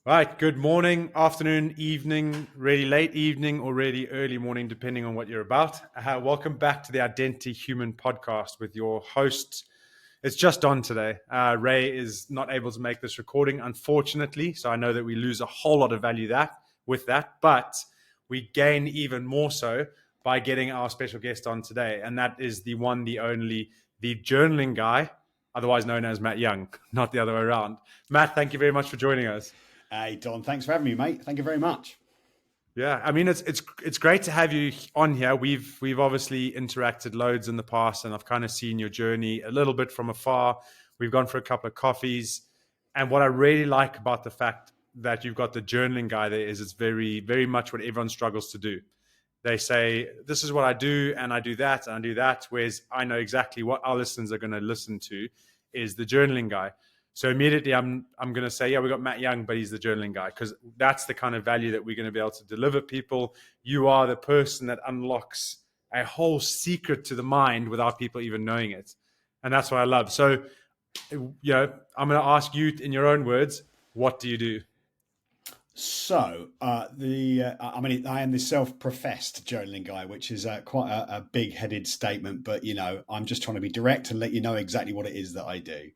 Right, good morning, afternoon, evening, really late evening, or really early morning, depending on what you're about. Welcome back to the Identity Human podcast with your host. It's just on today. Ray is not able to make this recording, unfortunately. So I know that we lose a whole lot of value with that, but we gain even more so by getting our special guest on today. And that is the one, the only, the journaling guy, otherwise known as Matt Young, not the other way around. Matt, thank you very much for joining us. Hey, Don, thanks for having me, mate. Thank you very much. Yeah, I mean it's great to have you on here. We've obviously interacted loads in the past, and I've kind of seen your journey a little bit from afar. We've gone for a couple of coffees, and what I really like about the fact that you've got the journaling guy there is it's very very much what everyone struggles to do. They say this is what I do, and I do that, and I do that. Whereas I know exactly what our listeners are going to listen to is the journaling guy. So immediately I'm going to say, yeah, we got Matt Young, but he's the journaling guy because that's the kind of value that we're going to be able to deliver people. You are the person that unlocks a whole secret to the mind without people even knowing it. And that's what I love. So, I'm going to ask you in your own words, what do you do? So, I am the self-professed journaling guy, which is quite a big-headed statement, but I'm just trying to be direct and let you know exactly what it is that I do.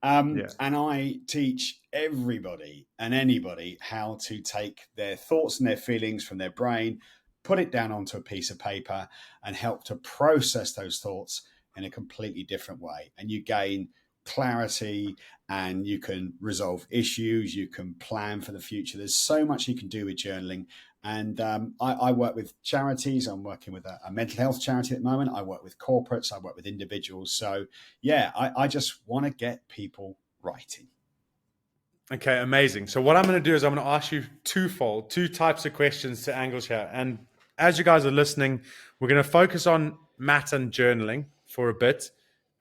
Yeah. And I teach everybody and anybody how to take their thoughts and their feelings from their brain, put it down onto a piece of paper, and help to process those thoughts in a completely different way. And you gain clarity and you can resolve issues, you can plan for the future. There's so much you can do with journaling. And I work with charities. I'm working with a mental health charity at the moment. I work with corporates. I work with individuals. So, yeah, I just want to get people writing. Okay, amazing. So what I'm going to do is I'm going to ask you two types of questions to angles here. And as you guys are listening, we're going to focus on Matt and journaling for a bit,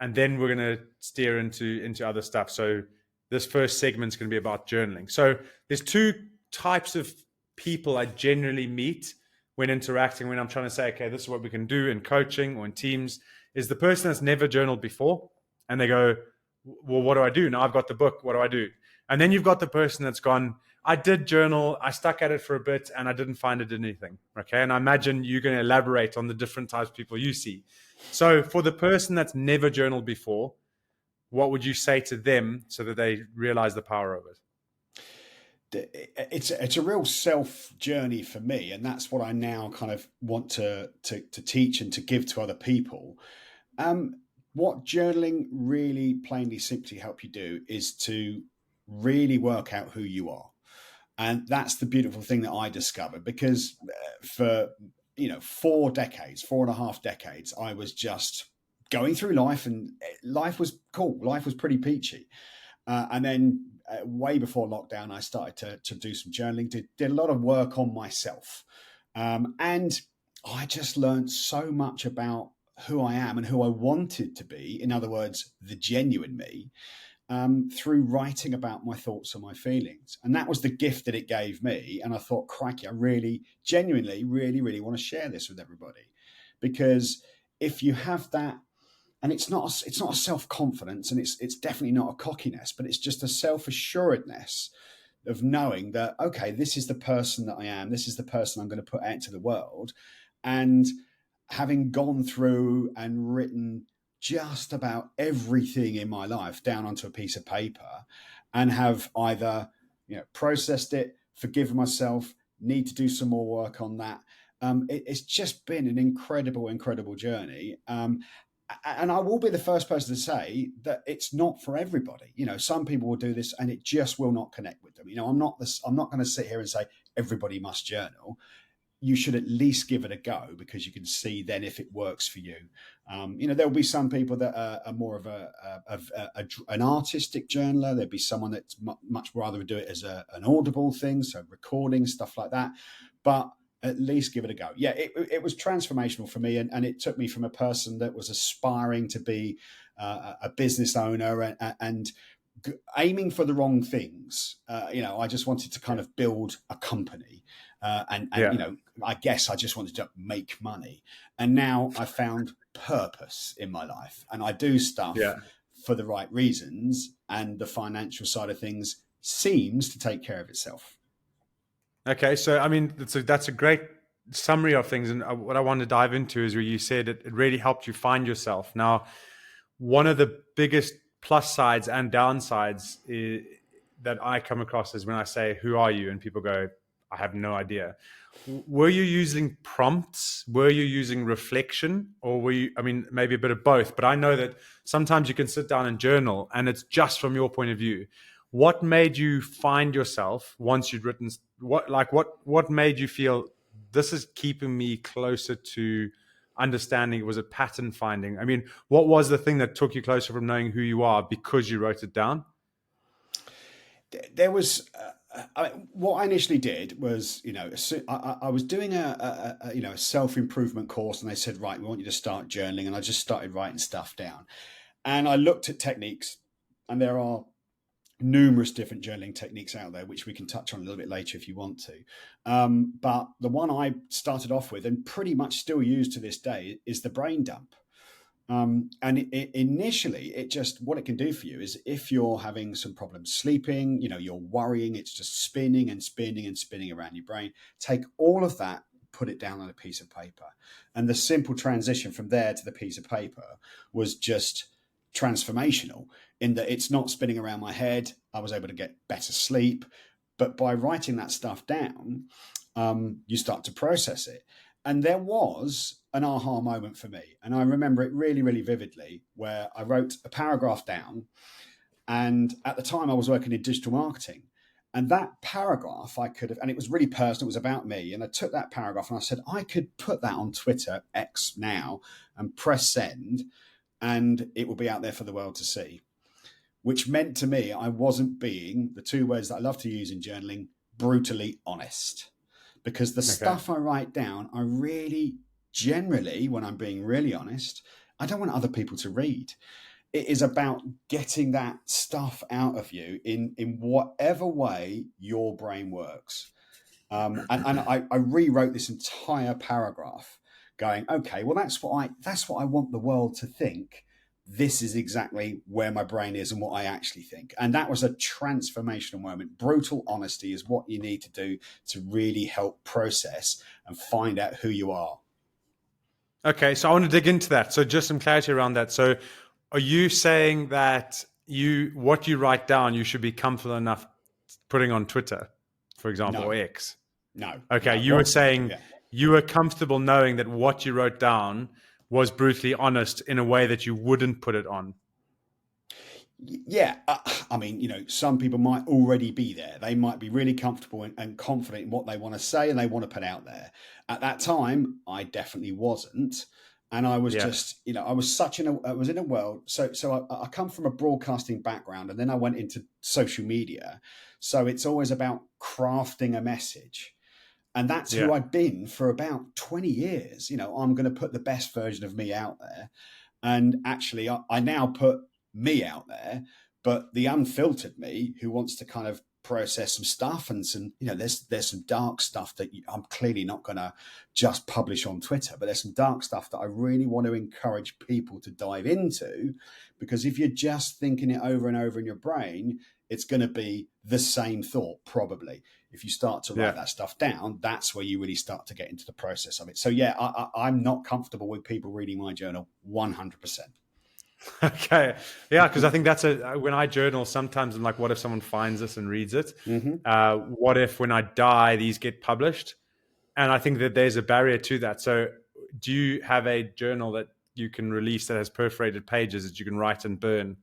and then we're going to steer into other stuff. So this first segment is going to be about journaling. So there's two types of people I generally meet when interacting, when I'm trying to say, okay, this is what we can do in coaching or in teams, is the person that's never journaled before, and they go, well, what do I do? Now I've got the book. What do I do? And then you've got the person that's gone, I did journal, I stuck at it for a bit, and I didn't find it in anything. Okay. And I imagine you're going to elaborate on the different types of people you see. So for the person that's never journaled before, what would you say to them so that they realize the power of it? It's a real self journey for me, and that's what I now kind of want to teach and to give to other people. What journaling really plainly simply help you do is to really work out who you are. And that's the beautiful thing that I discovered because for 4.5 decades, I was just going through life, and life was cool. Life was pretty peachy. And then way before lockdown, I started to do some journaling, did a lot of work on myself. And I just learned so much about who I am and who I wanted to be. In other words, the genuine me, through writing about my thoughts and my feelings. And that was the gift that it gave me. And I thought, crikey, I really, genuinely, really, really want to share this with everybody. Because if you have that, and it's not a self-confidence, and it's definitely not a cockiness, but it's just a self-assuredness of knowing that, okay, this is the person that I am, this is the person I'm going to put out to the world. And having gone through and written just about everything in my life down onto a piece of paper, and have either processed it, forgiven myself, need to do some more work on that. It's just been an incredible journey. And I will be the first person to say that it's not for everybody. Some people will do this and it just will not connect with them. I'm not going to sit here and say everybody must journal. You should at least give it a go, because you can see then if it works for you. There'll be some people that are more of an artistic journaler. There'll be someone that's much rather do it as an audible thing, so recording, stuff like that. But at least give it a go. Yeah, it was transformational for me, and it took me from a person that was aspiring to be a business owner and aiming for the wrong things. I just wanted to kind of build a company, and Yeah. I guess I just wanted to make money. And now I found purpose in my life, and I do stuff Yeah. for the right reasons, and the financial side of things seems to take care of itself. Okay, so I mean, that's a great summary of things. And what I want to dive into is where you said it really helped you find yourself. Now, one of the biggest plus sides and downsides that I come across is when I say, "Who are you?" and people go, "I have no idea." Were you using prompts? Were you using reflection? Or were you, I mean, maybe a bit of both, but I know that sometimes you can sit down and journal and it's just from your point of view. What made you find yourself once you'd written, what made you feel this is keeping me closer to understanding? Was it pattern finding? I mean, what was the thing that took you closer from knowing who you are because you wrote it down? There was what I initially did was, I was doing a self-improvement course, and they said, right, we want you to start journaling, and I just started writing stuff down, and I looked at techniques, and there are numerous different journaling techniques out there, which we can touch on a little bit later if you want to. But the one I started off with, and pretty much still use to this day, is the brain dump. Initially, what it can do for you is, if you're having some problems sleeping, you're worrying, it's just spinning and spinning and spinning around your brain. Take all of that, put it down on a piece of paper. And the simple transition from there to the piece of paper was just transformational, in that it's not spinning around my head. I was able to get better sleep. But by writing that stuff down, you start to process it. And there was an aha moment for me. And I remember it really, really vividly, where I wrote a paragraph down. And at the time I was working in digital marketing. And that paragraph I could have, and it was really personal, it was about me. And I took that paragraph and I said, I could put that on Twitter, X now, and press send, and it will be out there for the world to see. Which meant to me, I wasn't being, the two words that I love to use in journaling, brutally honest. Because the stuff I write down, I really, generally, when I'm being really honest, I don't want other people to read. It is about getting that stuff out of you in whatever way your brain works. And I rewrote this entire paragraph going, okay, well, that's what I want the world to think. This is exactly where my brain is and what I actually think. And that was a transformational moment. Brutal honesty is what you need to do to really help process and find out who you are. Okay, so I want to dig into that. So just some clarity around that. So are you saying that what you write down, you should be comfortable enough putting on Twitter, for example, or X? No. Okay, no. you were saying you were comfortable knowing that what you wrote down was brutally honest in a way that you wouldn't put it on. Yeah. I mean, some people might already be there. They might be really comfortable and confident in what they want to say and they want to put out there. At that time, I definitely wasn't. And I was just, I was in a world. So I come from a broadcasting background, and then I went into social media. So it's always about crafting a message. And that's who I've been for about 20 years. I'm going to put the best version of me out there. And actually, I now put me out there, but the unfiltered me, who wants to kind of process some stuff and some, there's some dark stuff that I'm clearly not going to just publish on Twitter, but there's some dark stuff that I really want to encourage people to dive into, because if you're just thinking it over and over in your brain, it's going to be the same thought probably. If you start to write that stuff down, that's where you really start to get into the process of it. So I'm not comfortable with people reading my journal 100%. Okay. Yeah, because I think that's when I journal, sometimes I'm like, what if someone finds this and reads it? Mm-hmm. What if when I die, these get published? And I think that there's a barrier to that. So do you have a journal that you can release that has perforated pages that you can write and burn?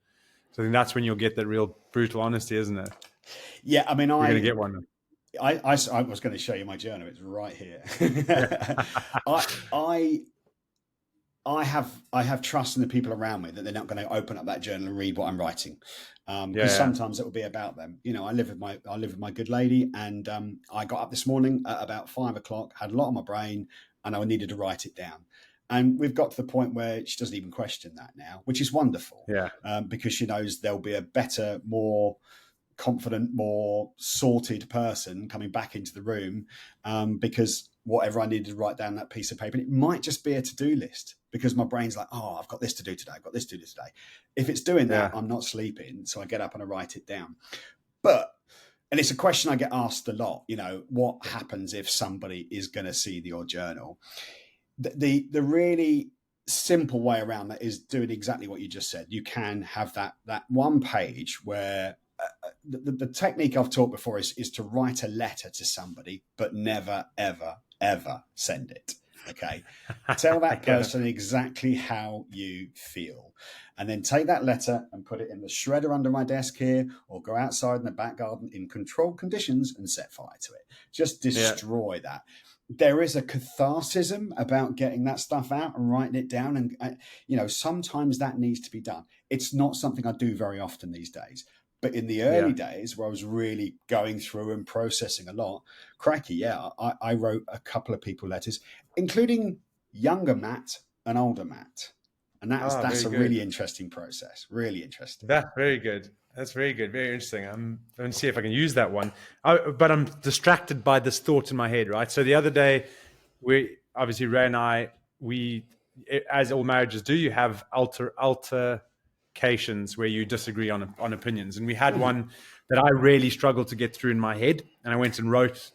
So I think that's when you'll get that real brutal honesty, isn't it? Yeah, I mean, We're going to get one. I was going to show you my journal. It's right here. I have trust in the people around me that they're not going to open up that journal and read what I'm writing, because sometimes it will be about them. I live with my good lady, and I got up this morning at about 5 o'clock, had a lot on my brain, and I needed to write it down. And we've got to the point where she doesn't even question that now, which is wonderful. Because she knows there'll be a better, more confident, more sorted person coming back into the room, because whatever I needed to write down that piece of paper, and it might just be a to-do list, because my brain's like, oh, I've got this to do today, I've got this to do today. If it's doing that, I'm not sleeping, so I get up and I write it down. But and it's a question I get asked a lot, what happens if somebody is going to see your journal? The really simple way around that is doing exactly what you just said. You can have that one page where the technique I've taught before is to write a letter to somebody, but never, ever, ever send it. Okay. Tell that person exactly how you feel. And then take that letter and put it in the shredder under my desk here, or go outside in the back garden in controlled conditions and set fire to it. Just destroy that. There is a catharsism about getting that stuff out and writing it down. And, sometimes that needs to be done. It's not something I do very often these days. But in the early days where I was really going through and processing a lot, crikey, I wrote a couple of people letters, including younger Matt and older Matt. And that's a really interesting process. Really interesting. That's very good. That's very good. Very interesting. I'm going to see if I can use that one. But I'm distracted by this thought in my head, right? So the other day, Ray and I, as all marriages do, you have altercations where you disagree on opinions. And we had one that I really struggled to get through in my head. And I went and wrote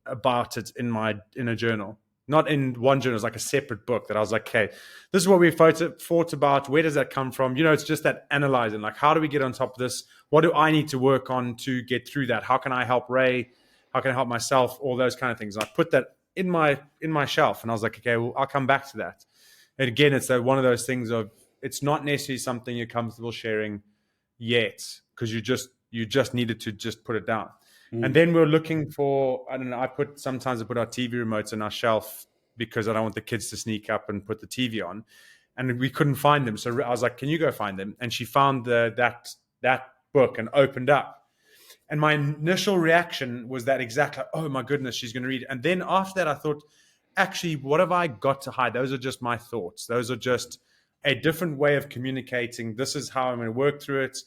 about it in a journal. Not in one journal, it's like a separate book that I was like, okay, this is what we fought about. Where does that come from? It's just that analyzing, like, how do we get on top of this? What do I need to work on to get through that? How can I help Ray? How can I help myself? All those kind of things. And I put that in my shelf, and I was like, okay, well, I'll come back to that. And again, it's one of those things of, it's not necessarily something you're comfortable sharing yet, because you just needed to just put it down. And then we're looking for, I don't know, sometimes I put our TV remotes on our shelf because I don't want the kids to sneak up and put the TV on. And we couldn't find them. So I was like, can you go find them? And she found that book and opened up. And my initial reaction was that exact, like, oh my goodness, she's going to read it. And then after that, I thought, actually, what have I got to hide? Those are just my thoughts. Those are just a different way of communicating. This is how I'm going to work through it.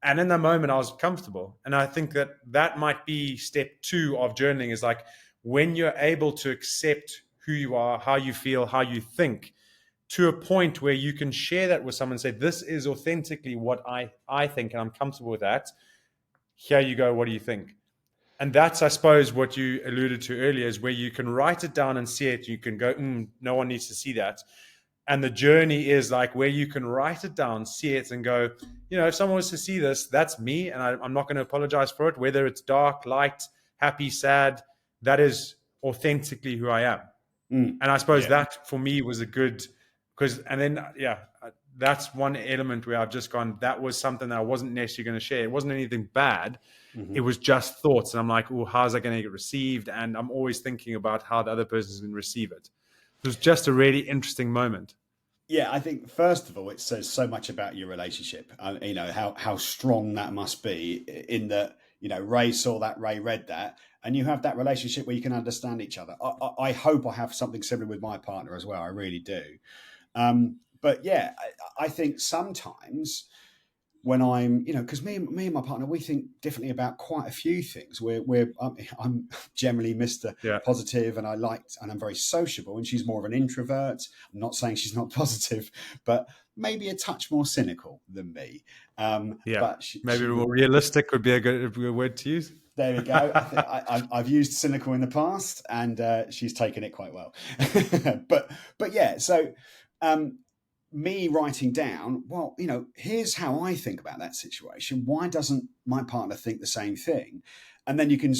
And in that moment, I was comfortable. And I think that might be step 2 of journaling, is like, when you're able to accept who you are, how you feel, how you think, to a point where you can share that with someone and say, this is authentically what I think, and I'm comfortable with that. Here you go. What do you think? And that's, I suppose, what you alluded to earlier, is where you can write it down and see it. You can go, no one needs to see that. And the journey is like where you can write it down, see it, and go, if someone was to see this, that's me, and I'm not going to apologize for it. Whether it's dark, light, happy, sad, that is authentically who I am. And I suppose that for me was a good, that's one element where I've just gone, that was something that I wasn't necessarily going to share. It wasn't anything bad. It was just thoughts. And I'm like, how's that going to get received? And I'm always thinking about how the other person's going to receive it. It was just a really interesting moment. Yeah, I think first of all, it says so much about your relationship. How strong that must be, in that, Ray saw that, Ray read that, and you have that relationship where you can understand each other. I hope I have something similar with my partner as well. I really do. But yeah, I think sometimes when I'm, because me and my partner, we think differently about quite a few things. I'm generally Mr. Positive, and I'm very sociable, and she's more of an introvert. I'm not saying she's not positive, but maybe a touch more cynical than me. But maybe more realistic would be a good word to use. There we go. I've used cynical in the past, and she's taken it quite well. but yeah, so. Me writing down, well, here's how I think about that situation. Why doesn't my partner think the same thing? And then you can,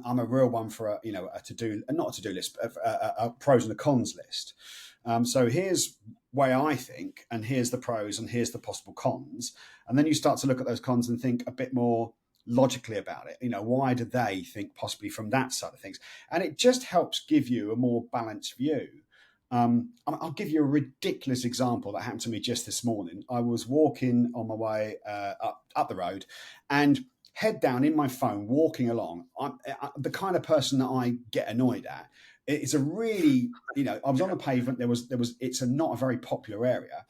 I'm a real one for a not a to-do list, but a pros and the cons list. So here's way I think, and here's the pros, and here's the possible cons. And then you start to look at those cons and think a bit more logically about it. Why do they think possibly from that side of things? And it just helps give you a more balanced view. I'll give you a ridiculous example that happened to me just this morning. I was walking on my way up the road, and head down in my phone, walking along. I'm the kind of person that I get annoyed at. It's a really, I was on the pavement. It's not a very popular area.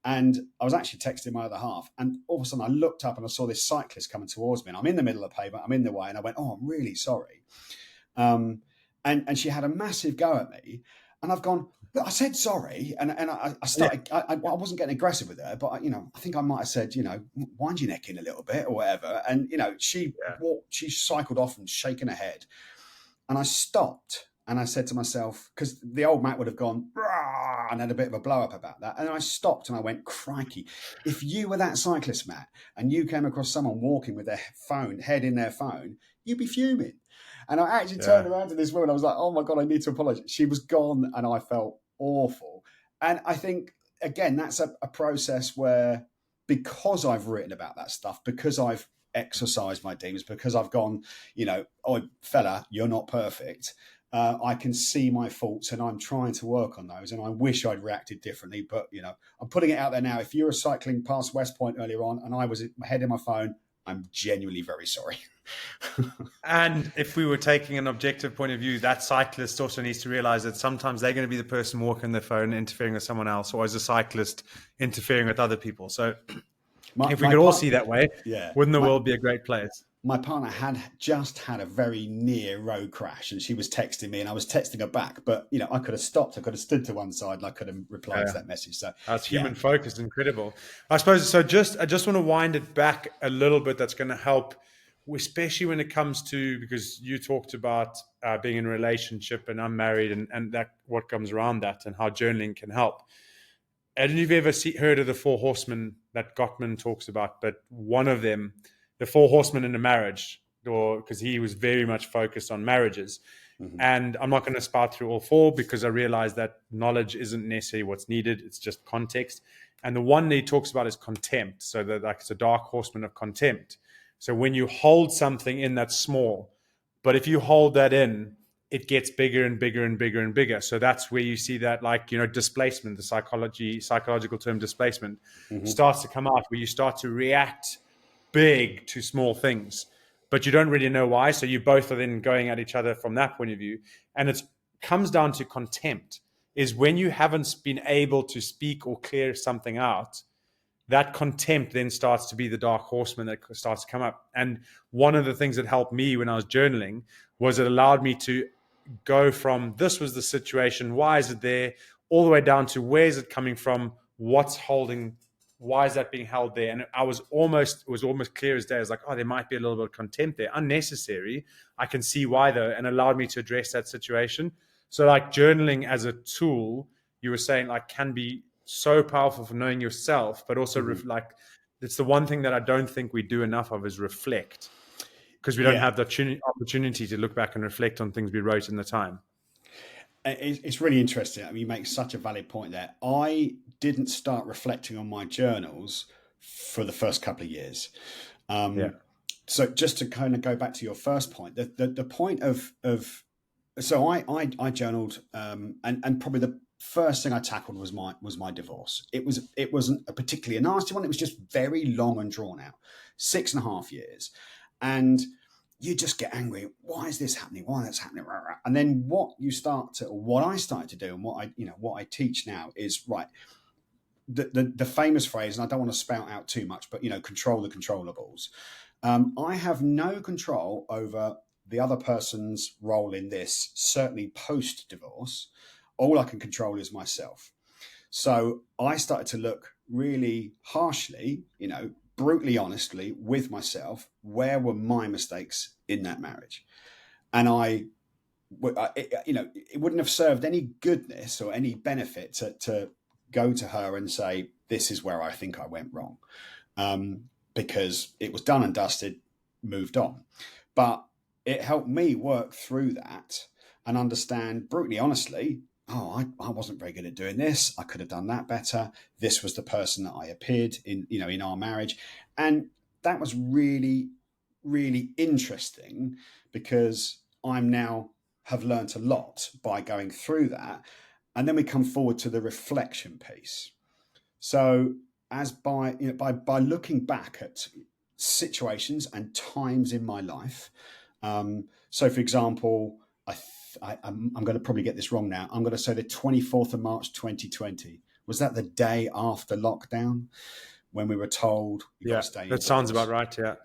And I was actually texting my other half, and all of a sudden I looked up and I saw this cyclist coming towards me, and I'm in the middle of the pavement. I'm in the way, and I went, "Oh, I'm really sorry." And she had a massive go at me. And I've gone, look, I said sorry, and I started. I wasn't getting aggressive with her, but I think I might have said, wind your neck in a little bit or whatever. And she cycled off and shaking her head, and I stopped and I said to myself, because the old Matt would have gone and had a bit of a blow up about that, and I stopped and I went, crikey, if you were that cyclist, Matt, and you came across someone walking with their head in their phone, you'd be fuming. And I actually turned around to this woman. I was like, oh my God, I need to apologize. She was gone and I felt awful. And I think, again, that's a process where, because I've written about that stuff, because I've exercised my demons, because I've gone, oh, fella, you're not perfect. I can see my faults and I'm trying to work on those. And I wish I'd reacted differently. But, I'm putting it out there now. If you were cycling past West Point earlier on and I was my head in my phone, I'm genuinely very sorry. And if we were taking an objective point of view, that cyclist also needs to realize that sometimes they're going to be the person walking their phone, interfering with someone else, or as a cyclist interfering with other people. So if we could all see that way, wouldn't the world be a great place? My partner had just had a very near road crash, and she was texting me and I was texting her back, but I could have stopped. I could have stood to one side and I could have replied to that message. So that's human focus. Incredible. I suppose. So I just want to wind it back a little bit. That's going to help, especially when it comes to, because you talked about being in a relationship and I'm married and that what comes around that and how journaling can help. I don't know if you've ever heard of the 4 horsemen that Gottman talks about, but one of them, the 4 horsemen in a marriage, or because he was very much focused on marriages. Mm-hmm. And I'm not going to spout through all 4 because I realize that knowledge isn't necessarily what's needed. It's just context. And the one that he talks about is contempt. So that it's a dark horseman of contempt. So when you hold something in that's small, but if you hold that in, it gets bigger and bigger and bigger and bigger. So that's where you see that, displacement, the psychological term displacement, starts to come out, where you start to react big to small things, but you don't really know why. So you both are then going at each other from that point of view. And it comes down to contempt, is when you haven't been able to speak or clear something out, that contempt then starts to be the dark horseman that starts to come up. And one of the things that helped me when I was journaling was it allowed me to go from, this was the situation, why is it there, all the way down to, where is it coming from, what's holding, why is that being held there? And it was almost clear as day. I was like, oh, there might be a little bit of contempt there, unnecessary. I can see why though, and allowed me to address that situation. So journaling as a tool, you were saying, can be so powerful for knowing yourself, but also it's the one thing that I don't think we do enough of is reflect, because we don't have the opportunity to look back and reflect on things we wrote in the time. It's really interesting. I mean, you make such a valid point there. I didn't start reflecting on my journals for the first couple of years. So just to kind of go back to your first point, the point of so I journaled, and probably the first thing I tackled was my divorce. It wasn't a particularly a nasty one. It was just very long and drawn out, 6.5 years, and you just get angry. Why is this happening? Why that's happening? And then what I started to do, and what I teach now is, right, the famous phrase, and I don't want to spout out too much, but control the controllables. I have no control over the other person's role in this, certainly post-divorce. All I can control is myself. So I started to look really harshly, brutally honestly with myself, where were my mistakes in that marriage? And it wouldn't have served any goodness or any benefit to go to her and say, this is where I think I went wrong, because it was done and dusted, moved on. But it helped me work through that and understand brutally honestly, I wasn't very good at doing this. I could have done that better. This was the person that I appeared in, in our marriage. And that was really, really interesting, because I'm now have learned a lot by going through that. And then we come forward to the reflection piece. So as by looking back at situations and times in my life. So for example, I'm going to probably get this wrong now. I'm going to say the 24th of March, 2020. Was that the day after lockdown when we were told? Yeah, that sounds about right. Yeah.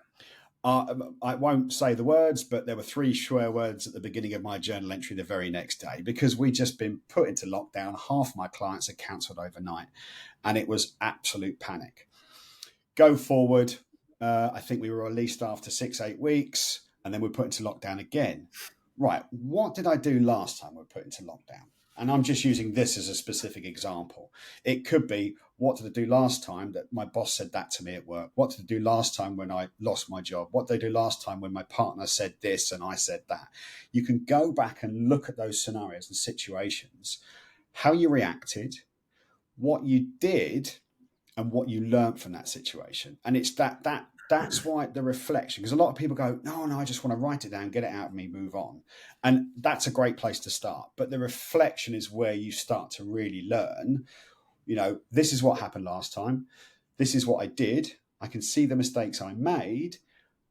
I won't say the words, but there were 3 swear words at the beginning of my journal entry the very next day, because we'd just been put into lockdown. Half my clients had cancelled overnight, and it was absolute panic. Go forward, I think we were released after 6-8 weeks, and then we're put into lockdown again. Right, what did I do last time we were put into lockdown? And I'm just using this as a specific example. It could be, what did I do last time that my boss said that to me at work? What did I do last time when I lost my job? What did I do last time when my partner said this and I said that? You can go back and look at those scenarios and situations, how you reacted, what you did, and what you learned from that situation. And it's that's why the reflection, because a lot of people go, no, I just want to write it down, get it out of me, move on. And that's a great place to start. But the reflection is where you start to really learn, this is what happened last time. This is what I did. I can see the mistakes I made,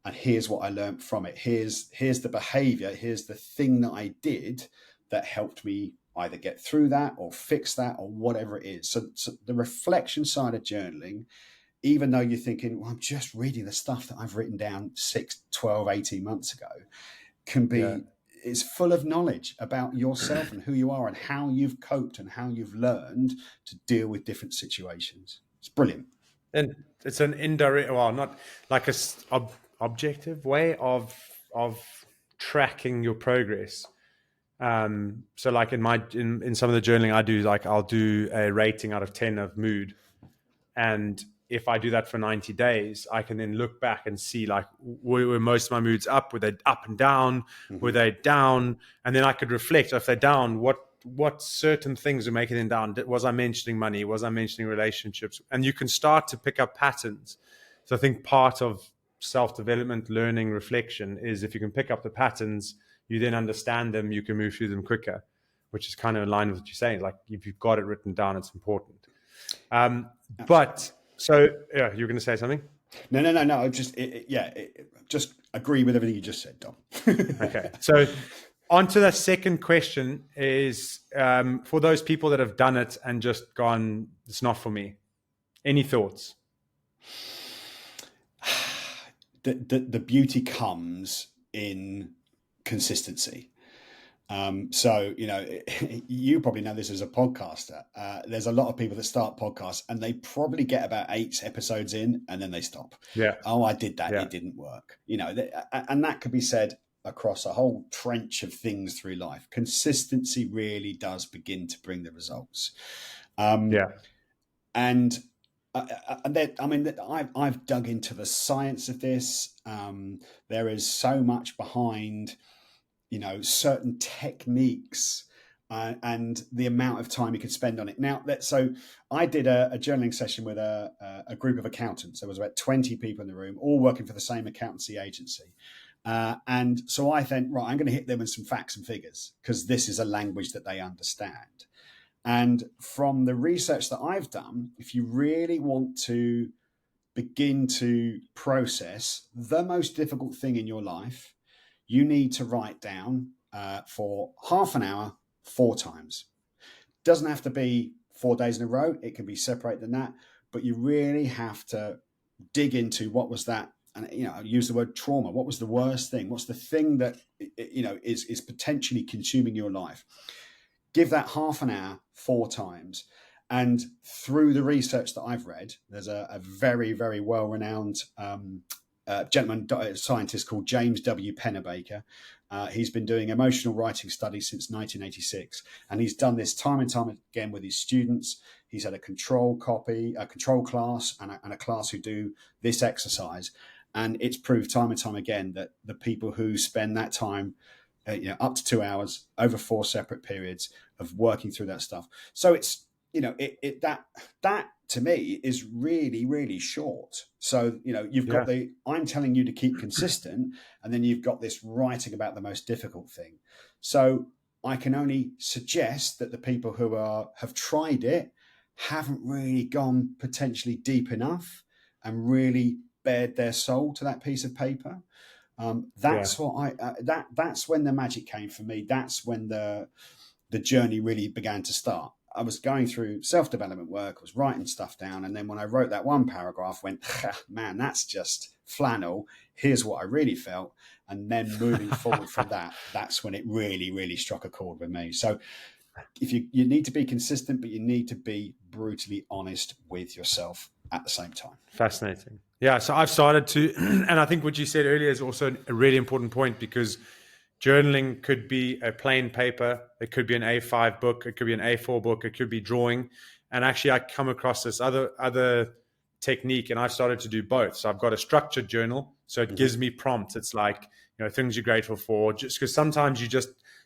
and here's what I learned from it. Here's the behavior. Here's the thing that I did that helped me either get through that or fix that or whatever it is. So the reflection side of journaling, even though you're thinking, well, I'm just reading the stuff that I've written down 6, 12, 18 months ago, can be, it's full of knowledge about yourself and who you are and how you've coped and how you've learned to deal with different situations. It's brilliant. And it's an indirect, well, not like objective way of tracking your progress. So like in some of the journaling I do, like I'll do a rating out of 10 of mood. And if I do that for 90 days, I can then look back and see, like, were most of my moods up? Were they up and down? Mm-hmm. Were they down? And then I could reflect, if they're down, what certain things are making them down? Was I mentioning money? Was I mentioning relationships? And you can start to pick up patterns. So I think part of self-development, learning, reflection is, if you can pick up the patterns, you then understand them, you can move through them quicker, which is kind of in line with what you're saying. Like, if you've got it written down, it's important. But so, yeah, you were going to say something? No. Just agree with everything you just said, Dom. Okay. So on to the second question is, for those people that have done it and just gone, it's not for me. Any thoughts? The beauty comes in consistency. So, you probably know this as a podcaster. There's a lot of people that start podcasts and they probably get about 8 episodes in and then they stop. Yeah. Oh, I did that. Yeah. It didn't work. And that could be said across a whole trench of things through life. Consistency really does begin to bring the results. And I've dug into the science of this. There is so much behind, certain techniques and the amount of time you could spend on it. Now, so I did a journaling session with a group of accountants. There was about 20 people in the room, all working for the same accountancy agency. And so I think, right, I'm going to hit them with some facts and figures, because this is a language that they understand. And from the research that I've done, if you really want to begin to process the most difficult thing in your life, you need to write down for half an hour 4 times. Doesn't have to be 4 days in a row. It can be separated than that. But you really have to dig into what was that. And, I use the word trauma. What was the worst thing? What's the thing that, is potentially consuming your life? Give that half an hour 4 times. And through the research that I've read, there's a very, very well-renowned scientist called James W. Pennebaker. He's been doing emotional writing studies since 1986, and he's done this time and time again with his students. He's had a control class, and a class who do this exercise, and it's proved time and time again that the people who spend that time, up to 2 hours over 4 separate periods of working through that stuff. So it's that to me is really, really short. So, you've got I'm telling you to keep consistent, and then you've got this writing about the most difficult thing. So I can only suggest that the people who have tried it haven't really gone potentially deep enough and really bared their soul to that piece of paper. That's when the magic came for me. That's when the journey really began to start. I was going through self-development work, I was writing stuff down, and then when I wrote that one paragraph, went, man, that's just flannel. Here's what I really felt. And then moving forward from that, that's when it really, really struck a chord with me. So if you need to be consistent, but you need to be brutally honest with yourself at the same time. Fascinating. Yeah. So I've started to, and I think what you said earlier is also a really important point, because journaling could be a plain paper. It could be an A5 book. It could be an A4 book. It could be drawing. And actually, I come across this other technique, and I've started to do both. So I've got a structured journal. So it gives me prompts. It's like, things you're grateful for. Just because sometimes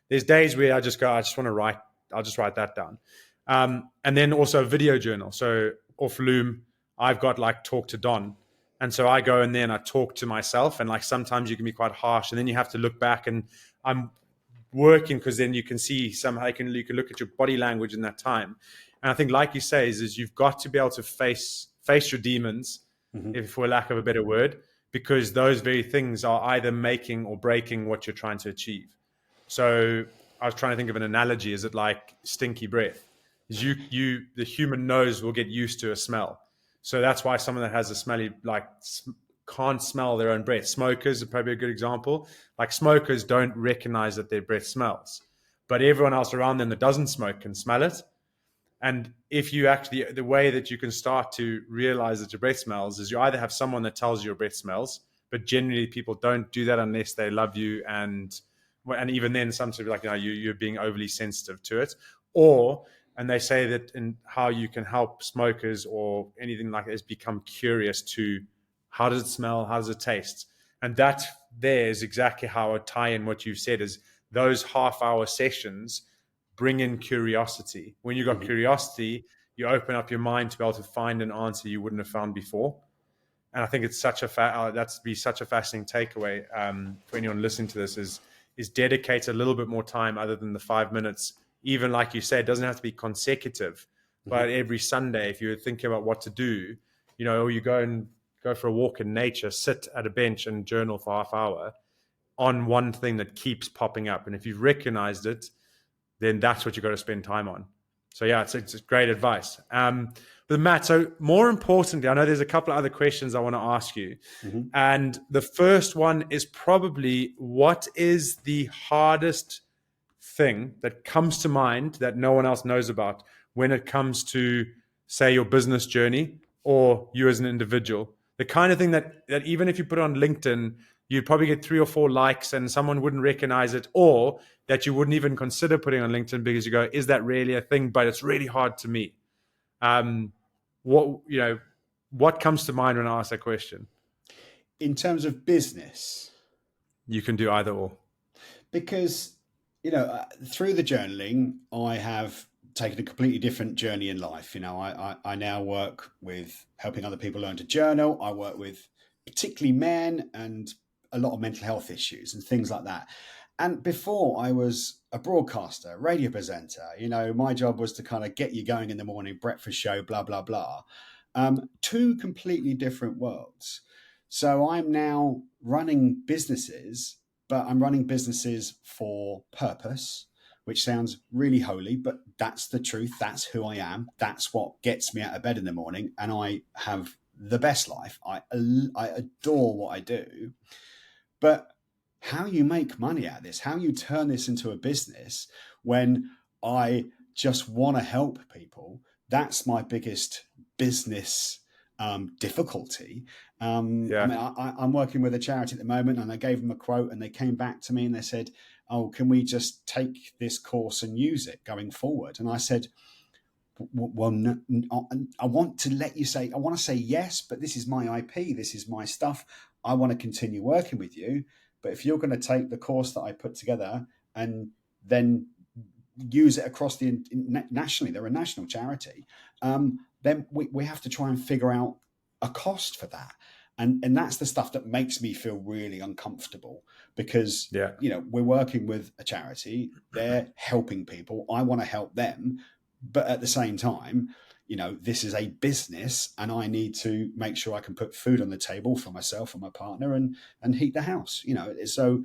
there's days where I just want to write. I'll just write that down. And then also a video journal. So off Loom, I've got like Talk to Don. And so I go in there and I talk to myself, and like sometimes you can be quite harsh, and then you have to look back, and I'm working, because then you can see somehow you can look at your body language in that time. And I think, like you say, is you've got to be able to face your demons, if for lack of a better word, because those very things are either making or breaking what you're trying to achieve. So I was trying to think of an analogy. Is it like stinky breath? Is the human nose will get used to a smell. So that's why someone that has a smelly, like, can't smell their own breath. Smokers are probably a good example. Like, smokers don't recognize that their breath smells, but everyone else around them that doesn't smoke can smell it. And if you actually, the way that you can start to realize that your breath smells is you either have someone that tells you your breath smells, but generally people don't do that unless they love you. And even then, sometimes like, you're being overly sensitive to it. And they say that in how you can help smokers or anything like this become curious to how does it smell, how does it taste? And that there is exactly how I tie in what you've said, is those half-hour sessions bring in curiosity. When you've got curiosity, you open up your mind to be able to find an answer you wouldn't have found before. And I think it's such that's be such a fascinating takeaway for anyone listening to this, is dedicate a little bit more time other than the 5 minutes. Even like you said, it doesn't have to be consecutive, but every Sunday, if you're thinking about what to do, or you go for a walk in nature, sit at a bench and journal for half hour on one thing that keeps popping up. And if you've recognized it, then that's what you've got to spend time on. So yeah, it's great advice. But Matt, so more importantly, I know there's a couple of other questions I want to ask you. And the first one is probably, what is the hardest thing that comes to mind that no one else knows about when it comes to, say, your business journey or you as an individual? The kind of thing that even if you put it on LinkedIn, you'd probably get 3 or 4 likes and someone wouldn't recognize it, or that you wouldn't even consider putting on LinkedIn because you go, is that really a thing? But it's really hard to me. What comes to mind when I ask that question? In terms of business? You can do either or. Because, through the journaling, I have taken a completely different journey in life. I now work with helping other people learn to journal. I work with particularly men and a lot of mental health issues and things like that. And before, I was a broadcaster, radio presenter. My job was to kind of get you going in the morning, breakfast show, blah, blah, blah. 2 completely different worlds. So I'm now running businesses, but I'm running businesses for purpose, which sounds really holy, but that's the truth. That's who I am. That's what gets me out of bed in the morning. And I have the best life. I adore what I do. But how you make money out of this, how you turn this into a business when I just want to help people, that's my biggest business difficulty. I'm working with a charity at the moment, and I gave them a quote, and they came back to me and they said, "Oh, can we just take this course and use it going forward?" And I said, "Well, no, I want to say yes, but this is my IP, this is my stuff. I want to continue working with you. But if you're going to take the course that I put together and then use it across nationally, they're a national charity, then we have to try and figure out a cost for that." And that's the stuff that makes me feel really uncomfortable, because we're working with a charity, they're helping people, I want to help them, but at the same time, this is a business, and I need to make sure I can put food on the table for myself and my partner and heat the house. So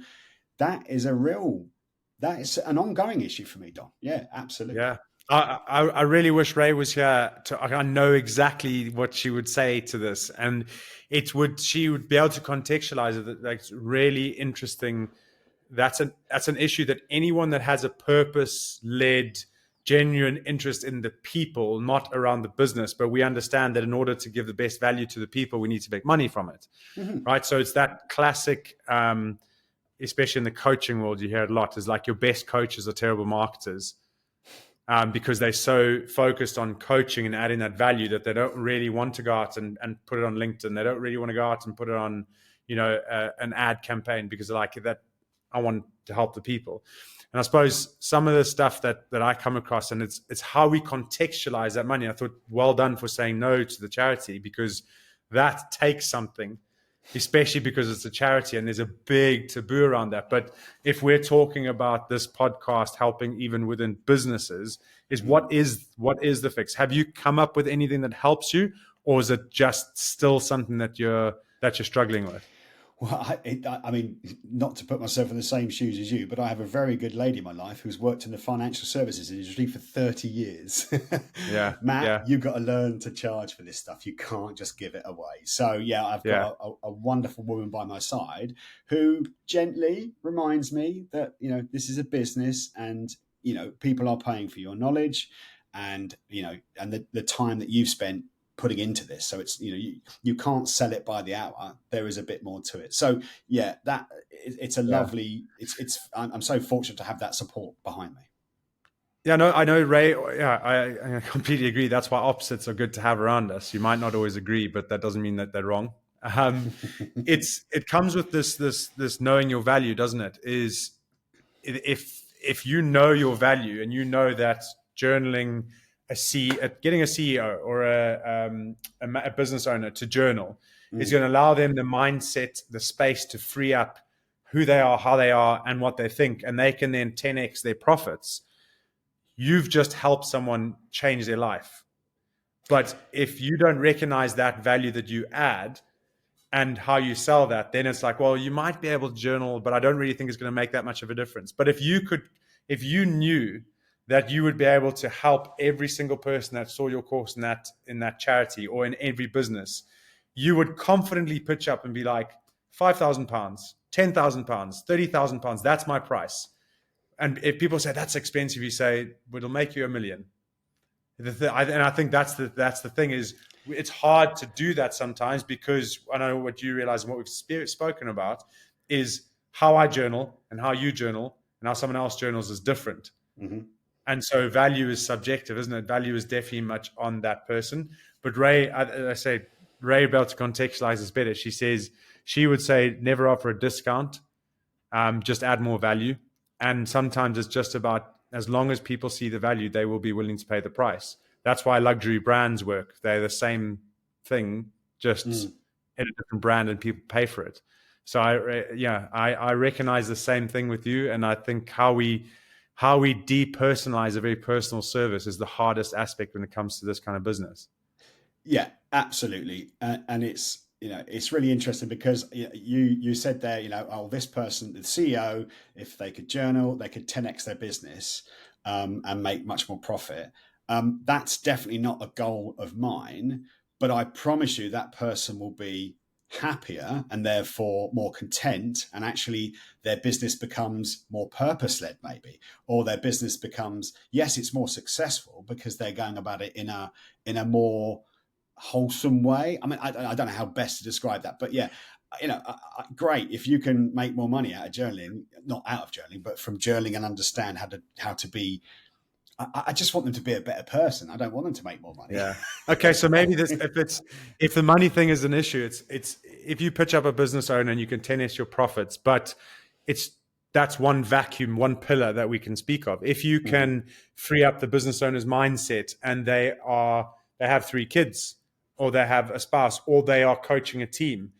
that is an ongoing issue for me, Don. Yeah, absolutely. Yeah. I really wish Ray was here. I know exactly what she would say to this, and she would be able to contextualize it. Like, it's really interesting. That's an issue that anyone that has a purpose led, genuine interest in the people, not around the business, but we understand that in order to give the best value to the people, we need to make money from it, right? So it's that classic. Especially in the coaching world, you hear it a lot. Is like your best coaches are terrible marketers. Because they're so focused on coaching and adding that value that they don't really want to go out and put it on LinkedIn. They don't really want to go out and put it on, an ad campaign, because like that, I want to help the people. And I suppose some of the stuff that I come across, and it's how we contextualize that money. I thought, well done for saying no to the charity, because that takes something, especially because it's a charity and there's a big taboo around that. But if we're talking about this podcast helping even within businesses, is what is the fix? Have you come up with anything that helps you, or is it just still something that you're struggling with? Well, I mean, not to put myself in the same shoes as you, but I have a very good lady in my life who's worked in the financial services industry for 30 years. Yeah. Matt, yeah. you've got to learn to charge for this stuff. You can't just give it away. So, yeah, I've got a wonderful woman by my side who gently reminds me that, this is a business, and, people are paying for your knowledge and, and the time that you've spent putting into this. So it's, you can't sell it by the hour. There is a bit more to it. So yeah, that it's a lovely, I'm so fortunate to have that support behind me. Yeah, no, I know, Ray. Yeah, I completely agree. That's why opposites are good to have around us. You might not always agree, but that doesn't mean that they're wrong. It comes with this knowing your value, doesn't it? Is if you know your value and you know that journaling, getting a CEO or a business owner to journal is going to allow them the mindset, the space to free up who they are, how they are, and what they think, and they can then 10x their profits. You've just helped someone change their life. But if you don't recognize that value that you add and how you sell that, then it's like, well, you might be able to journal, but I don't really think it's going to make that much of a difference. But if you knew that you would be able to help every single person that saw your course in that charity or in every business, you would confidently pitch up and be like, £5,000, £10,000, £30,000, that's my price. And if people say that's expensive, you say, well, it'll make you $1 million. And I think that's the thing, is it's hard to do that sometimes, because I know what you realize and what we've spoken about is how I journal and how you journal and how someone else journals is different. Mm-hmm. And so value is subjective, isn't it? Value is definitely much on that person. But Ray, I say, Ray about to contextualize this better. She would say, never offer a discount, just add more value. And sometimes it's just about, as long as people see the value, they will be willing to pay the price. That's why luxury brands work. They're the same thing, just in a different brand, and people pay for it. So I recognize the same thing with you. And I think how we depersonalize a very personal service is the hardest aspect when it comes to this kind of business. Yeah, absolutely. And it's really interesting, because you said there, this person, the CEO, if they could journal, they could 10x their business and make much more profit. That's definitely not a goal of mine, but I promise you that person will be happier and therefore more content, and actually their business becomes more purpose-led, maybe, or their business becomes, yes, it's more successful because they're going about it in a more wholesome way. I mean, I don't know how best to describe that, but yeah, great if you can make more money out of journaling, not out of journaling, but from journaling, and understand how to be. I just want them to be a better person. I don't want them to make more money. Yeah. Okay. So maybe if the money thing is an issue, it's if you pitch up a business owner and you can 10x your profits, but that's one vacuum, one pillar that we can speak of. If you can free up the business owner's mindset, and they have 3 kids, or they have a spouse, or they are coaching a team,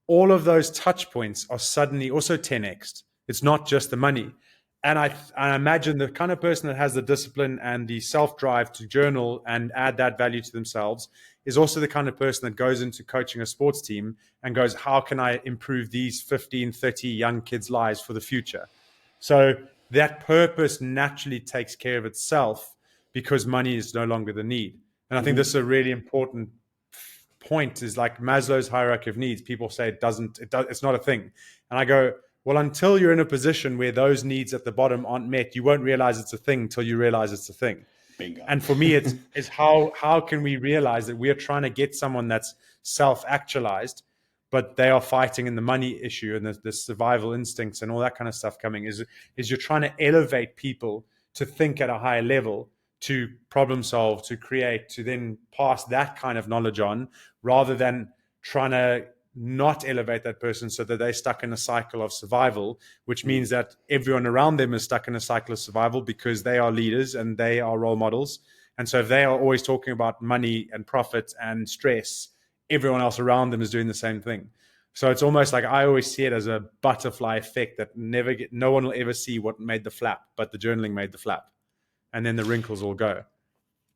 all of those touch points are suddenly also 10x'd. It's not just the money. And I imagine the kind of person that has the discipline and the self-drive to journal and add that value to themselves is also the kind of person that goes into coaching a sports team and goes, how can I improve these 15, 30 young kids' lives for the future? So that purpose naturally takes care of itself. because money is no longer the need. And I think this is a really important point, is like Maslow's hierarchy of needs. People say it's not a thing. And I go, well, until you're in a position where those needs at the bottom aren't met, you won't realize it's a thing until you realize it's a thing. Bingo. And for me, it's how can we realize that we are trying to get someone that's self-actualized, but they are fighting in the money issue and the survival instincts and all that kind of stuff coming, is you're trying to elevate people to think at a higher level, to problem solve, to create, to then pass that kind of knowledge on, rather than trying to not elevate that person so that they're stuck in a cycle of survival, which means that everyone around them is stuck in a cycle of survival because they are leaders and they are role models. And so if they are always talking about money and profit and stress, everyone else around them is doing the same thing. So it's almost like, I always see it as a butterfly effect that no one will ever see what made the flap, but the journaling made the flap. And then the wrinkles all go.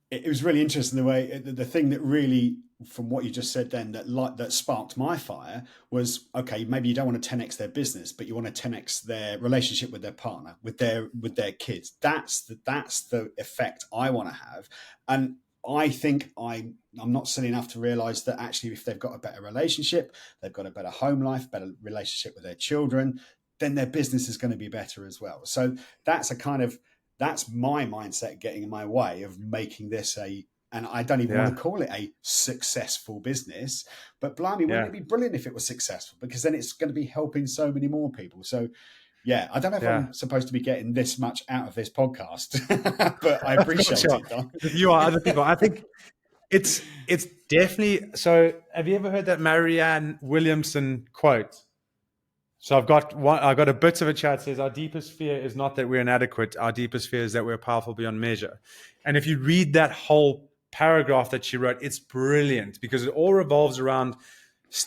It was really interesting the way the thing that really, from what you just said then, that sparked my fire was, okay, maybe you don't want to 10x their business, but you want to 10x their relationship with their partner, with their kids. That's the effect I want to have. And I think I'm not silly enough to realize that actually, if they've got a better relationship, they've got a better home life, better relationship with their children, then their business is going to be better as well. So that's my mindset getting in my way of making this and I don't even want to call it a successful business, but blimey, wouldn't it be brilliant if it was successful? Because then it's going to be helping so many more people. So yeah, I don't know if I'm supposed to be getting this much out of this podcast, but I appreciate it, Don. You are other people. I think it's definitely. So have you ever heard that Marianne Williamson quote? So I've got a bit of a chat. Says, our deepest fear is not that we're inadequate. Our deepest fear is that we're powerful beyond measure. And if you read that whole paragraph that she wrote, it's brilliant, because it all revolves around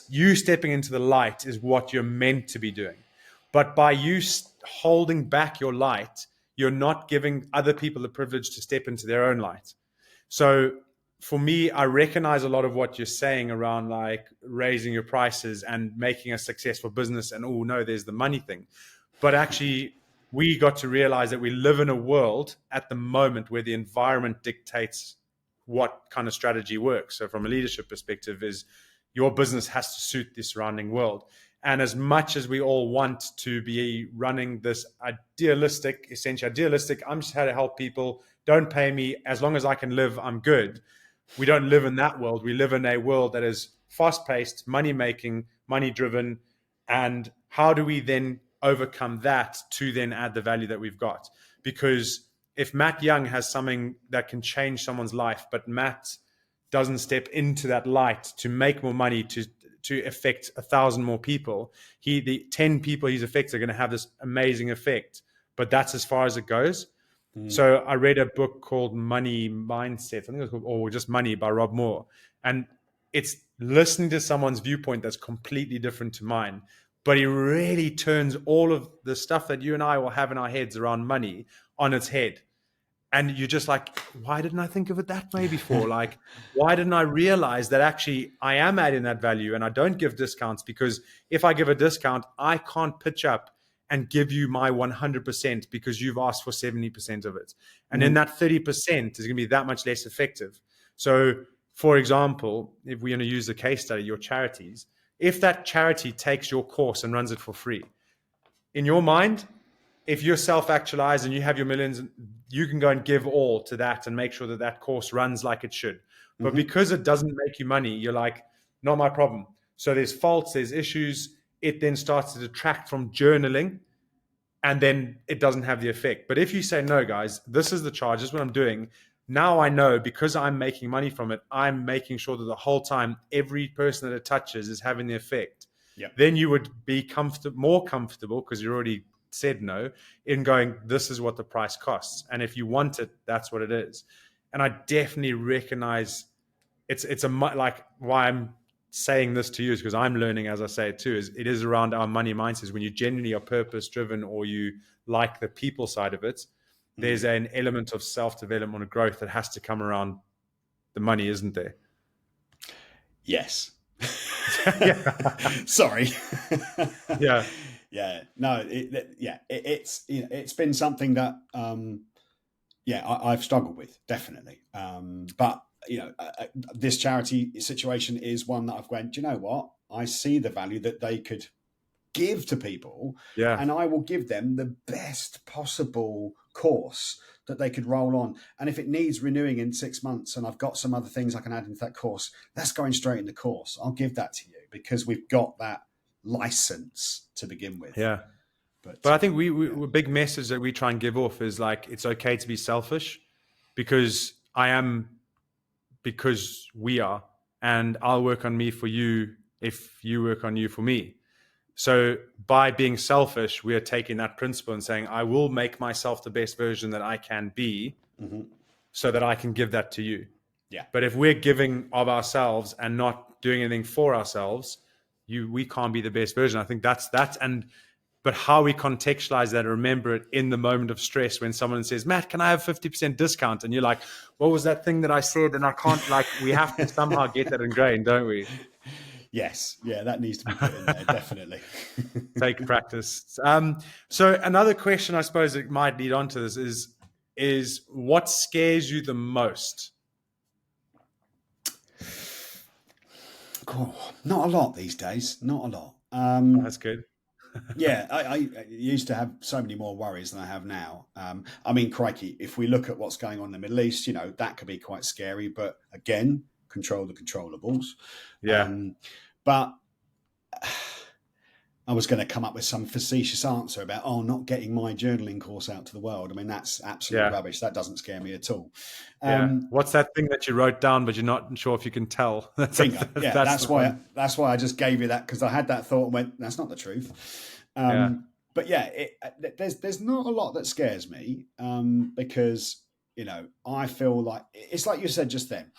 you stepping into the light is what you're meant to be doing. But by you holding back your light, you're not giving other people the privilege to step into their own light. So for me, I recognize a lot of what you're saying around like raising your prices and making a successful business, and oh no, there's the money thing. But actually, we got to realize that we live in a world at the moment where the environment dictates what kind of strategy works. So from a leadership perspective, is your business has to suit the surrounding world. And as much as we all want to be running this essentially idealistic, I'm just here to help people, don't pay me, as long as I can live, I'm good. We don't live in that world. We live in a world that is fast-paced, money-making, money-driven. And how do we then overcome that to then add the value that we've got? Because if Matt Young has something that can change someone's life, but Matt doesn't step into that light to make more money, to affect 1,000 more people, the 10 people he's affected are going to have this amazing effect. But that's as far as it goes. So I read a book called Money Mindset, I think it was called, or just Money, by Rob Moore. And it's listening to someone's viewpoint that's completely different to mine. But he really turns all of the stuff that you and I will have in our heads around money on its head. And you're just like, why didn't I think of it that way before? Like, why didn't I realize that actually I am adding that value, and I don't give discounts? Because if I give a discount, I can't pitch up and give you my 100% because you've asked for 70% of it. And then that 30% is going to be that much less effective. So, for example, if we're going to use the case study, your charities, if that charity takes your course and runs it for free, in your mind, if you're self-actualized and you have your millions, you can go and give all to that and make sure that that course runs like it should. But because it doesn't make you money, you're like, not my problem. So there's faults, there's issues. It then starts to detract from journaling, and then it doesn't have the effect. But if you say, no, guys, this is the charge, this is what I'm doing. Now I know, because I'm making money from it, I'm making sure that the whole time, every person that it touches is having the effect. Yep. Then you would be more comfortable, because you already said no, in going, this is what the price costs. And if you want it, that's what it is. And I definitely recognize it's like why I'm saying this to you is because I'm learning as I say it too, is it is around our money mindsets. When you genuinely are purpose driven, or you like the people side of it, there's an element of self-development and growth that has to come around the money, isn't there? Yes. Sorry. Yeah. Yeah. No, it's been something that, yeah, I've struggled with, definitely. But this charity situation is one that I've gone, do you know what? I see the value that they could give to people, Yeah. and I will give them the best possible course that they could roll on. And if it needs renewing in 6 months and I've got some other things I can add into that course, that's going straight in the course. I'll give that to you because we've got that license to begin with. Yeah. But I think a big message that we try and give off is like, it's okay to be selfish because because we are, and I'll work on me for you if you work on you for me. So by being selfish, we are taking that principle and saying, I will make myself the best version that I can be so that I can give that to you. Yeah. But if we're giving of ourselves and not doing anything for ourselves, we can't be the best version. I think but how we contextualize that and remember it in the moment of stress when someone says, Matt, can I have 50% discount? And you're like, what was that thing that I said? And I can't, we have to somehow get that ingrained, don't we? Yes. Yeah, that needs to be put in there, definitely. Take practice. So another question I suppose that might lead on to this is what scares you the most? Cool. Not a lot these days. Not a lot. That's good. Yeah, I used to have so many more worries than I have now. I mean, crikey, if we look at what's going on in the Middle East, that could be quite scary. But again, control the controllables. Yeah. But I was going to come up with some facetious answer about, not getting my journaling course out to the world. I mean, that's absolute rubbish. That doesn't scare me at all. What's that thing that you wrote down, but you're not sure if you can tell? That's why I just gave you that, because I had that thought and went, that's not the truth. But yeah, there's not a lot that scares me because, I feel like, it's like you said just then,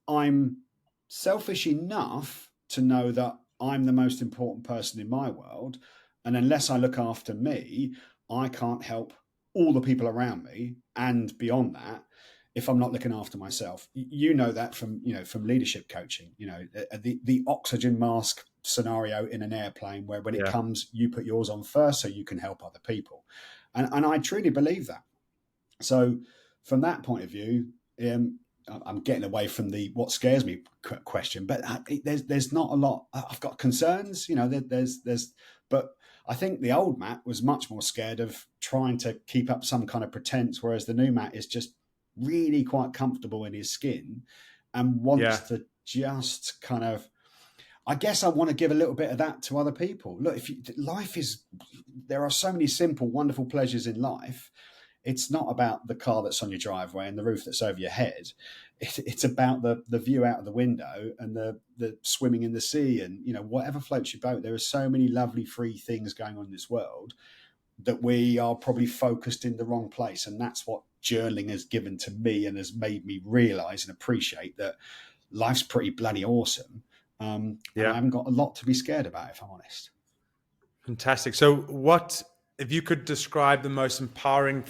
I'm selfish enough to know that I'm the most important person in my world. And unless I look after me, I can't help all the people around me and beyond that if I'm not looking after myself. You know that from leadership coaching, the oxygen mask scenario in an airplane where when it comes, you put yours on first so you can help other people. And I truly believe that. So from that point of view, I'm getting away from the what scares me question, but there's not a lot. I've got concerns, but I think the old Matt was much more scared of trying to keep up some kind of pretense, whereas the new Matt is just really quite comfortable in his skin and wants to just kind of, I guess I want to give a little bit of that to other people. Look, there are so many simple, wonderful pleasures in life. It's not about the car that's on your driveway and the roof that's over your head. It's about the view out of the window and the swimming in the sea and, whatever floats your boat. There are so many lovely free things going on in this world that we are probably focused in the wrong place. And that's what journaling has given to me and has made me realize and appreciate that life's pretty bloody awesome. And I haven't got a lot to be scared about, if I'm honest. Fantastic. So what, if you could describe the most empowering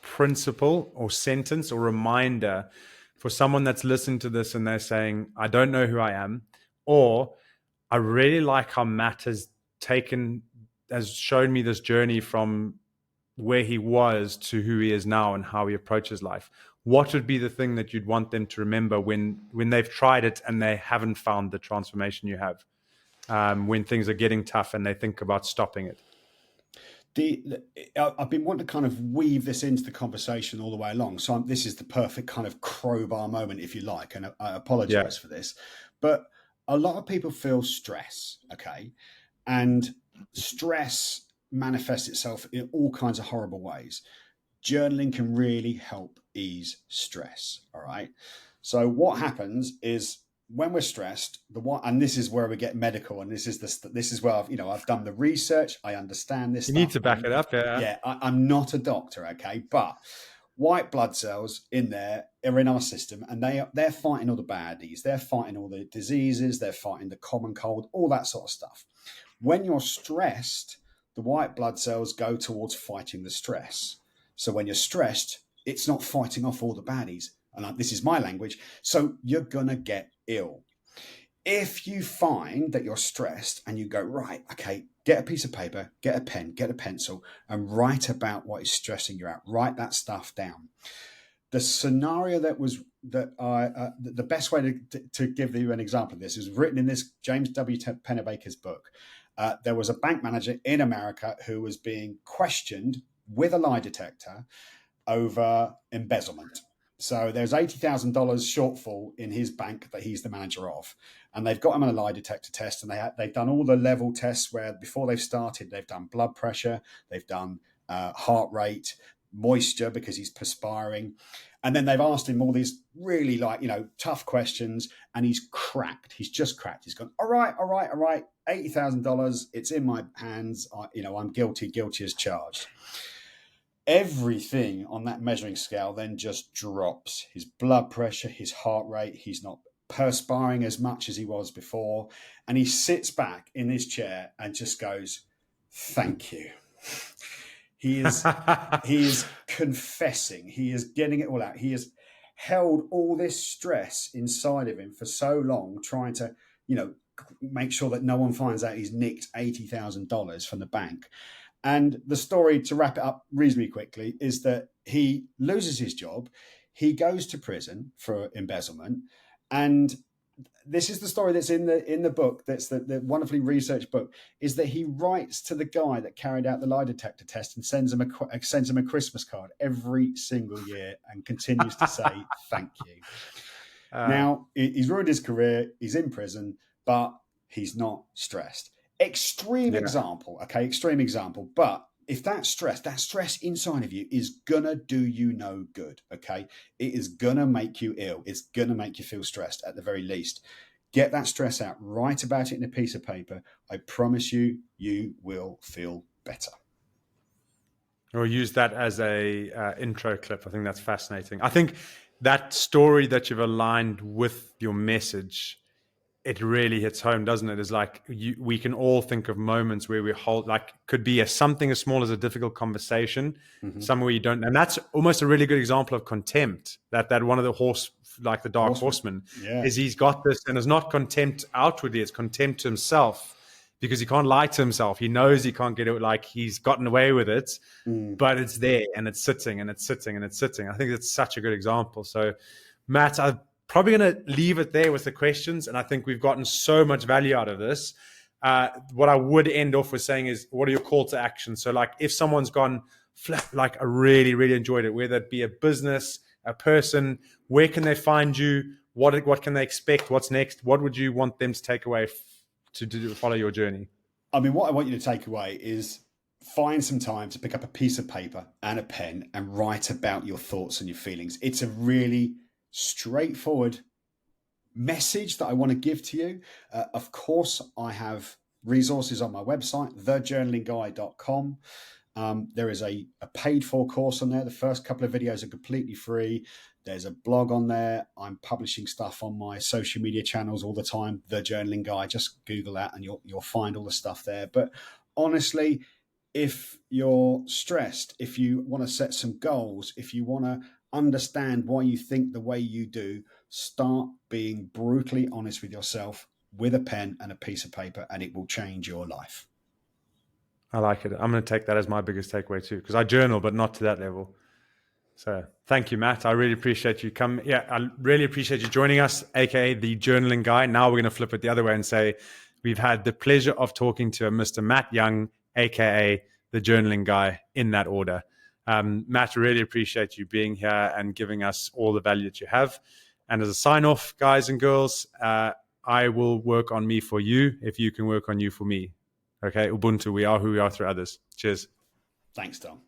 principle or sentence or reminder for someone that's listening to this and they're saying, I don't know who I am, or I really like how Matt has shown me this journey from where he was to who he is now and how he approaches life. What would be the thing that you'd want them to remember when they've tried it and they haven't found the transformation you have, when things are getting tough and they think about stopping it? I've been wanting to kind of weave this into the conversation all the way along. So this is the perfect kind of crowbar moment, if you like. And I apologize for this, but a lot of people feel stress. Okay. And stress manifests itself in all kinds of horrible ways. Journaling can really help ease stress. All right. So what happens is, when we're stressed, and this is where we get medical, and this is where I've done the research. I understand this. You need to back it up, yeah. I'm not a doctor, okay, but white blood cells in there are in our system, and they're fighting all the baddies. They're fighting all the diseases. They're fighting the common cold, all that sort of stuff. When you're stressed, the white blood cells go towards fighting the stress. So when you're stressed, it's not fighting off all the baddies. And this is my language. So you're going to get ill. If you find that you're stressed and you go, right, okay, get a piece of paper, get a pen, get a pencil, and write about what is stressing you out. Write that stuff down. the scenario the best way to give you an example of this is written in this James W. Pennebaker's book. There was a bank manager in America who was being questioned with a lie detector over embezzlement. So there's $80,000 shortfall in his bank that he's the manager of, and they've got him on a lie detector test, and they've done all the level tests where before they've started, they've done blood pressure, they've done heart rate, moisture because he's perspiring, and then they've asked him all these really tough questions, and he's cracked. He's just cracked. He's gone, all right, $80,000. It's in my hands. I'm guilty as charged. Everything on that measuring scale then just drops. His blood pressure, his heart rate, he's not perspiring as much as he was before. And he sits back in his chair and just goes, thank you. He is confessing. He is getting it all out. He has held all this stress inside of him for so long, trying to, make sure that no one finds out he's nicked $80,000 from the bank. And the story, to wrap it up reasonably quickly, is that he loses his job. He goes to prison for embezzlement. And this is the story that's in the book, that's the wonderfully researched book, is that he writes to the guy that carried out the lie detector test and sends him a Christmas card every single year and continues to say, thank you. Now, he's ruined his career. He's in prison, but he's not stressed. Extreme example. But if that stress inside of you is gonna do you no good, okay? It is gonna make you ill. It's gonna make you feel stressed at the very least. Get that stress out. Write about it in a piece of paper. I promise you, you will feel better. Or use that as a intro clip. I think that's fascinating. I think that story that you've aligned with your message, it really hits home, doesn't it? It's like we can all think of moments where we hold, could be something as small as a difficult conversation, somewhere you don't, and that's almost a really good example of contempt. That one of the dark horsemen, is he's got this, and it's not contempt outwardly, it's contempt to himself, because he can't lie to himself. He knows he can't get it, he's gotten away with it, but it's there and it's sitting and it's sitting and it's sitting. I think that's such a good example. So, Matt, I'm probably going to leave it there with the questions, and I think we've gotten so much value out of this. What I would end off with saying is, what are your call to action? So, if someone's gone, I really, really enjoyed it, whether it be a business, a person, where can they find you? What can they expect? What's next? What would you want them to take away to follow your journey? I mean, what I want you to take away is find some time to pick up a piece of paper and a pen and write about your thoughts and your feelings. It's a really straightforward message that I want to give to you. Of course, I have resources on my website, thejournalingguy.com. There is a paid for course on there. The first couple of videos are completely free. There's a blog on there. I'm publishing stuff on my social media channels all the time. The Journaling Guy. Just Google that and you'll find all the stuff there. But honestly, if you're stressed, if you want to set some goals, if you want to understand why you think the way you do, start being brutally honest with yourself with a pen and a piece of paper, and it will change your life. I like it. I'm going to take that as my biggest takeaway too, because I journal, but not to that level. So thank you, Matt. I really appreciate you coming. Yeah, I really appreciate you joining us, aka the Journaling Guy. Now we're going to flip it the other way and say we've had the pleasure of talking to Mr. Matt Young, aka the Journaling Guy, in that order. Matt, really appreciate you being here and giving us all the value that you have. And as a sign off, guys and girls, I will work on me for you if you can work on you for me. Okay, Ubuntu, we are who we are through others. Cheers. Thanks, Tom.